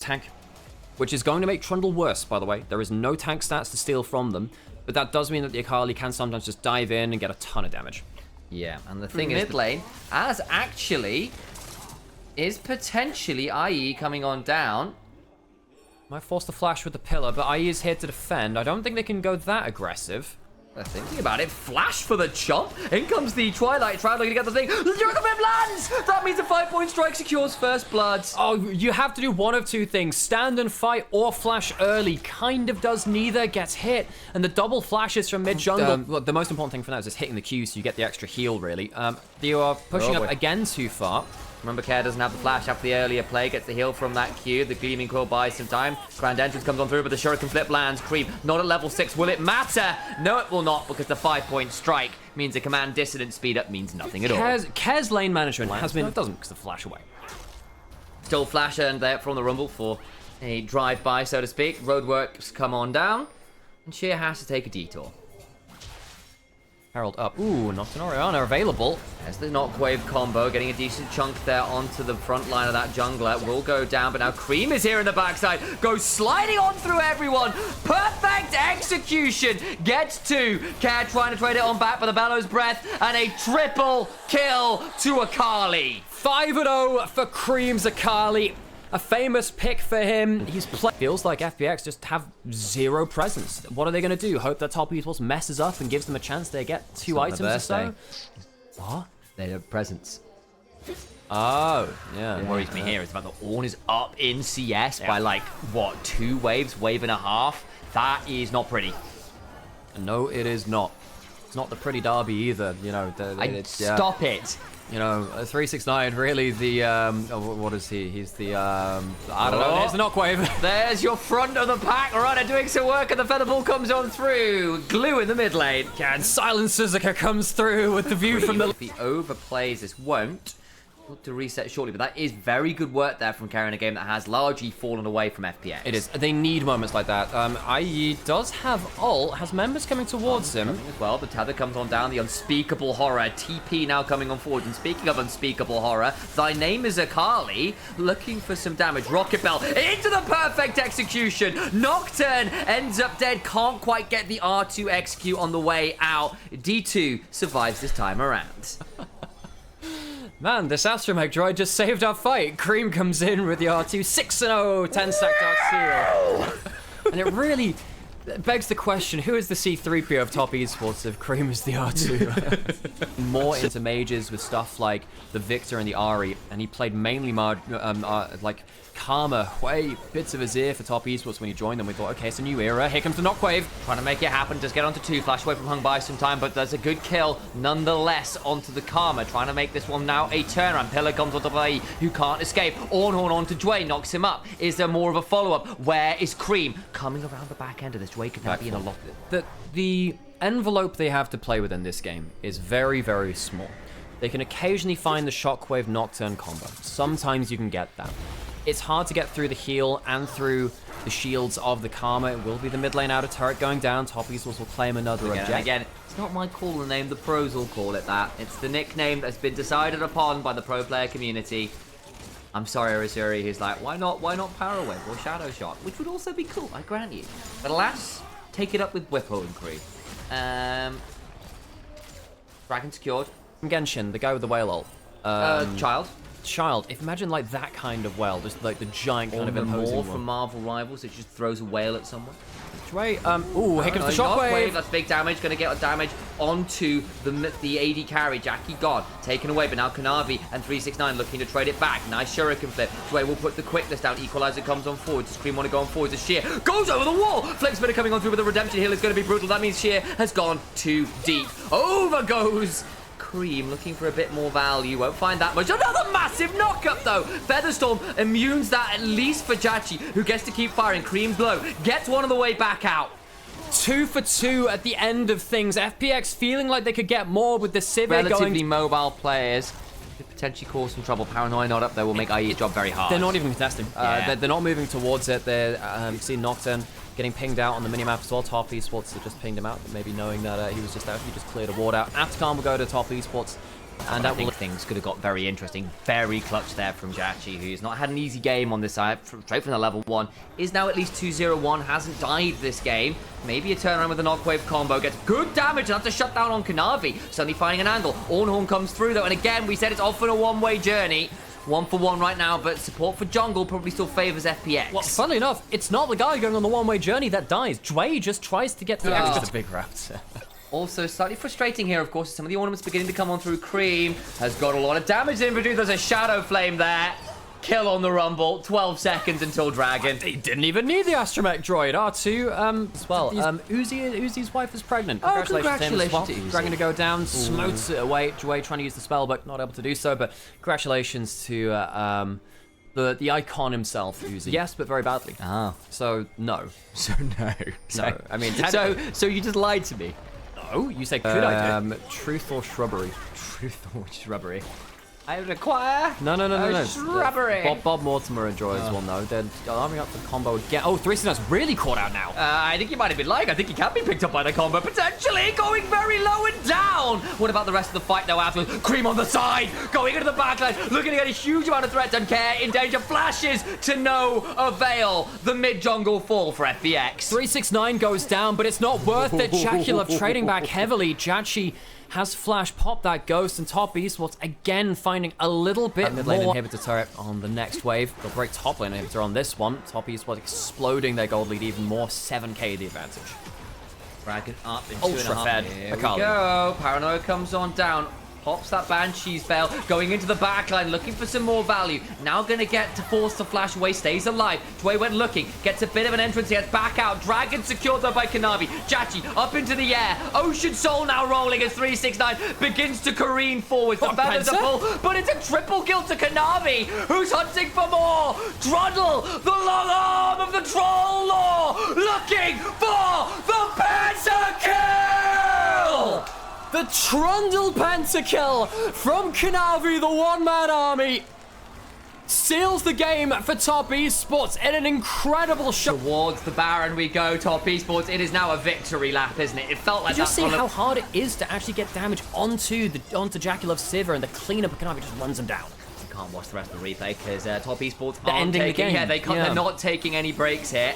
tank, which is going to make Trundle worse, by the way. There is no tank stats to steal from them, but that does mean that the Akali can sometimes just dive in and get a ton of damage. Yeah, and the thing is, mid lane, as actually is potentially IE coming on down. Might force the flash with the pillar, but IE is here to defend. I don't think they can go that aggressive. They're thinking about it. Flash for the chomp. In comes the Twilight. Trundle to get the thing. The Jericho Whip lands! That means a 5-point strike secures first blood. Oh, you have to do one of two things. Stand and fight or flash early. Kind of does neither. Gets hit. And the double flashes from mid-jungle. Well, the most important thing for now is just hitting the Q so you get the extra heal, really. You are pushing up again too far. Remember, Care doesn't have the flash after the earlier play. Gets the heal from that Q. The Gleaming Quill buys some time. Grand Entrance comes on through, but the Shuriken Flip lands. Cream not at level 6. Will it matter? No, it will not, because the 5-point strike means a command dissident speed up means nothing at all. Care's lane management has been... No, it doesn't, because the flash away. Still flash earned there from the Rumble for a drive-by, so to speak. Roadworks come on down, and Sheer has to take a detour. Herald up. Ooh, not an Orianna available. There's the Knockwave combo, getting a decent chunk there onto the front line of that jungler. Will go down, but now Cream is here in the backside. Goes sliding on through everyone. Perfect execution. Gets 2. Care trying to trade it on back for the Bellows Breath. And a triple kill to Akali. 5-0 for Cream's Akali. A famous pick for him. Feels like FPX just have zero presence. What are they going to do? Hope that top esports messes up and gives them a chance they get 2 items or so? What? They have presence. Oh, yeah. What worries me here is about the Ornn is up in CS by like, what, 2 waves, wave and a half? That is not pretty. No, it is not. It's not the pretty derby either, you know. Stop it. You know, 369, really the, what is he? He's the, I don't know, there's the Knockwave. There's your front of the pack runner doing some work, and the Featherball comes on through. Glue in the mid lane. And Silent Suzuka comes through with the view from the... If he overplays this, won't. Look to reset shortly, but that is very good work there from carrying a game that has largely fallen away from FPX. It is. They need moments like that. IE does have ult, has members coming towards him. As well, the tether comes on down, the unspeakable horror. TP now coming on forward, and speaking of unspeakable horror, thy name is Akali, looking for some damage. Rocket Bell into the perfect execution. Nocturne ends up dead, can't quite get the R2 execute on the way out. D2 survives this time around. Man, this Astromech droid just saved our fight. Cream comes in with the R2, 6-0, 10-stack Dark Steel. And it really begs the question, who is the C-3PO of top esports if Cream is the R2? More into mages with stuff like the Victor and the Ahri, and he played mainly like Karma, way bits of his ear for top esports when he joined them. We thought, okay, it's a new era. Here comes the Knockwave. Trying to make it happen. Does get onto 2. Flash away from Hung by some time, but there's a good kill nonetheless onto the Karma. Trying to make this one now a turnaround. Pillar comes onto Bay, who can't escape. Ornhorn onto Dwayne, knocks him up. Is there more of a follow-up? Where is Cream? Coming around the back end of this. Dwayne could now be in a lot. The envelope they have to play within this game is very, very small. They can occasionally find the Shockwave Nocturne combo. Sometimes you can get that. It's hard to get through the heal and through the shields of the Karma. It will be the mid lane outer turret going down. Top esports will claim another objective. Again, it's not my call the name. The pros will call it that. It's the nickname that's been decided upon by the pro player community. I'm sorry, Arisuri, who's like, why not Power Wave or Shadow Shot? Which would also be cool, I grant you. But alas, take it up with Whippo and Creed. Dragon secured. Genshin, the guy with the whale ult. Child. If imagine like that kind of whale, just like the giant kind of imposing one. From Marvel Rivals, it just throws a whale at someone. Wait, here comes the Shockwave. That's big damage, gonna get damage onto the AD carry. Jackie gone, taken away, but now Kanavi and 369 looking to trade it back. Nice Shuriken flip. Dwayne will put the quickness down. Equalizer comes on forward. Does Cream want to go on forward? Does Sheer goes over the wall? Flex Spinner coming on through with a redemption heal is going to be brutal. That means Sheer has gone too deep. Over goes Cream, looking for a bit more value. Won't find that much. Another massive knockup, though. Featherstorm immunes that at least for Jachi, who gets to keep firing. Cream's low. Gets one on the way back out. 2 for 2 at the end of things. FPX feeling like they could get more with the Civic relatively mobile players. Could potentially cause some trouble. Paranoia not up there will make IE's job very hard. They're not even contesting. They're not moving towards it. They're seeing Nocturne getting pinged out on the minimap as well. Top esports have just pinged him out, maybe knowing that he was just out. He just cleared a ward out. Aftercon will go to top esports. And I think things could have got very interesting. Very clutch there from Jachi, who's not had an easy game on this side. Straight from the level 1. Is now at least 2-0-1. Hasn't died this game. Maybe a turnaround with the knockwave combo. Gets good damage. And that's a shutdown on Kanavi. Suddenly finding an angle. Ornhorn comes through, though. And again, we said it's often a one-way journey. 1-for-1 right now, but support for jungle probably still favors FPX. Well, funnily enough, it's not the guy going on the one-way journey that dies. Dway just tries to get the extra big route. Also, slightly frustrating here, of course, some of the ornaments beginning to come on through. Cream has got a lot of damage in inventory. There's a Shadow Flame there. Kill on the Rumble. 12 seconds until Dragon. He didn't even need the astromech droid. R2 as well. Uzi's wife is pregnant. Oh, Congratulations to him as well. to Uzi. Dragon to go down, smotes it away. Dway trying to use the spell, but not able to do so. But congratulations to the icon himself, Uzi. Yes, but very badly. Ah. So, no. So, no. No. I mean, so you just lied to me. no. You say, could I do? Truth or shrubbery? Truth or shrubbery? I require No. shrubbery. Bob Mortimer and droids will know. They're arming up the combo again. Oh, 369's really caught out now. I think he might have been lying. I think he can be picked up by the combo, potentially going very low and down. What about the rest of the fight, though, after Cream on the side, going into the backline, looking to get a huge amount of threat, doesn't care, in danger, flashes to no avail. The mid-jungle fall for FPX. 369 goes down, but it's not worth it. Jaculov trading back heavily. Jachi has flash popped that ghost, and top esports again finding a little bit mid lane inhibitor turret on the next wave. They'll break top lane inhibitor on this one. Top esports exploding their gold lead even more. 7k the advantage. Dragon up in Ultra 2.5. fed. Here we Akali. go. Paranoia comes on down. Pops that Banshee's veil, going into the backline, looking for some more value. Now gonna get to force the flash away, stays alive. Dway went looking, gets a bit of an entrance, he gets back out. Dragon secured though by Kanavi. Jachi up into the air. Ocean Soul now rolling as 369 begins to careen forwards. The feathers are full, but it's a triple kill to Kanavi, who's hunting for more. Trundle, the long arm of the Troll Law, looking for the pentakill! The Trundle pentakill from Kanavi, the one-man army, seals the game for top esports in an incredible shot. Towards the Baron we go, top esports. It is now a victory lap, isn't it? It felt like Did you see how hard it is to actually get damage onto Jaculov's Sivir, and the cleanup of Kanavi just runs him down. You can't watch the rest of the replay because top esports They're aren't ending the taking. game. Yeah, they can't. Yeah. They're not taking any breaks here.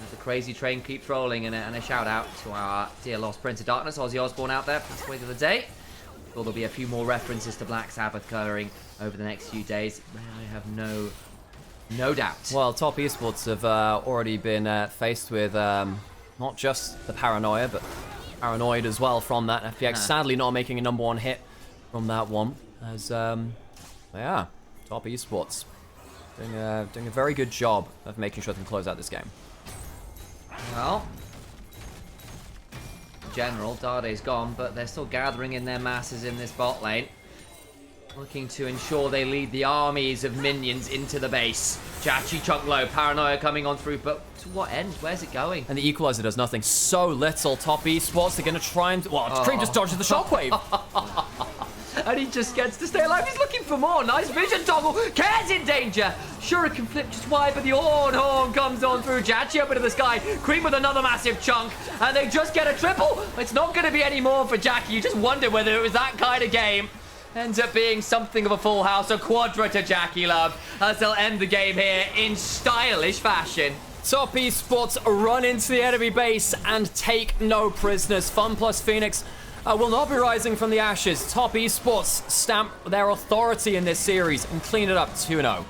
The crazy train keeps rolling, and a shout out to our dear lost Prince of Darkness, Ozzy Osbourne, out there for the wait of the day. Well, there'll be a few more references to Black Sabbath occurring over the next few days. I have no doubt. Well, top esports have already been faced with not just the paranoia, but paranoid as well from that. FPX sadly not making a #1 hit from that one, as yeah, top esports doing a very good job of making sure they can close out this game. Well, in general, Darde's gone, but they're still gathering in their masses in this bot lane. Looking to ensure they lead the armies of minions into the base. Jachi chunk low, Paranoia coming on through, but to what end? Where's it going? And the equalizer does nothing. So little. Top esports, they're going to try and... Well, Cream just dodges the shockwave. And he just gets to stay alive. He's looking for more. Nice vision toggle. Cares in danger. Shuriken flip just wide, but the horn comes on through. Jachi up into the sky. Cream with another massive chunk. And they just get a triple. It's not going to be any more for Jackie. You just wonder whether it was that kind of game. Ends up being something of a full house. A quadra to Jackie Love, as they'll end the game here in stylish fashion. Top esports run into the enemy base and take no prisoners. FunPlus Phoenix will not be rising from the ashes. Top esports stamp their authority in this series and clean it up 2-0.